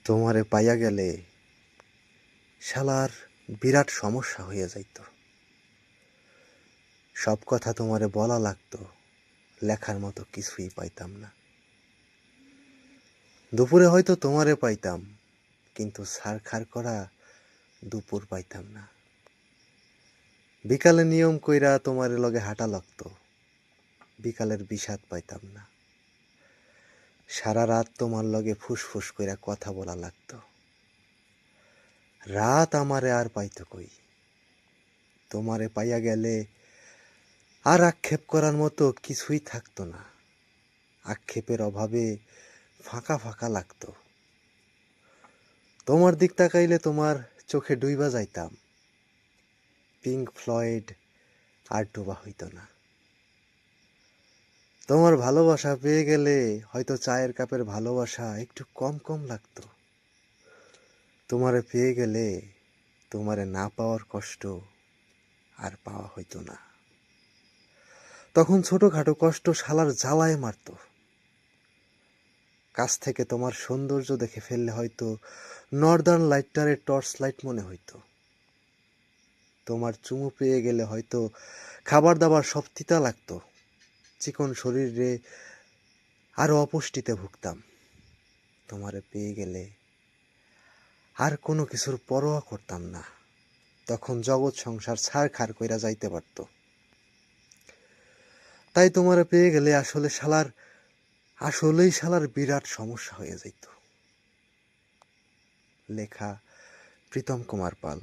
তোমারে পাইয়া গেলে শালার বিরাট সমস্যা হইয়া যাইত। সব কথা তোমারে বলা লাগতো, লেখার মতো কিছুই পাইতাম না। দুপুরে হয়তো তোমারে পাইতাম, কিন্তু ছারখার করা দুপুর পাইতাম না। বিকালে নিয়ম কইরা তোমারে লগে হাঁটা লাগতো, বিকালের বিষাদ পাইতাম না। সারা রাত তোমার লগে ফুসফুস কইরা কথা বলা লাগতো, রাত আমারে আর পাইতো কই। তোমারে পাইয়া গেলে আর আক্ষেপ করার মতো কিছুই থাকতো না। আক্ষেপের অভাবে ফাঁকা ফাঁকা লাগতো। তোমার দিক তাকাইলে তোমার চোখে ডুইবা যাইতাম। পিঙ্ক ফ্লয়েড আর ডোবা হইতো না। তোমার ভালোবাসা পেয়ে গেলে হয়তো চায়ের কাপের ভালোবাসা একটু কম কম লাগতো। তোমারে পেয়ে গেলে তোমারে না পাওয়ার কষ্ট আর পাওয়া হইতো না। তখন ছোটখাটো কষ্ট শালার জ্বালায় মারতো। কাছ থেকে তোমার সৌন্দর্য দেখে ফেললে হয়তো নর্দার্ন লাইটারের টর্চ লাইট মনে হইতো। তোমার চুমু পেয়ে গেলে হয়তো খাবার দাবার সব তিতা লাগতো। চিকন শরীরে আরো অপুষ্টিতে ভুগতাম। তোমারে পেয়ে গেলে আর কোনো কিছুর পরোয়া করতাম না। তখন জগৎ সংসার ছাড়খাড় কইরা যাইতে পারত। তাই তোমারে পেয়ে গেলে আসলেই শালার বিরাট সমস্যা হয়ে যাইত। লেখা প্রীতম কুমার পাল।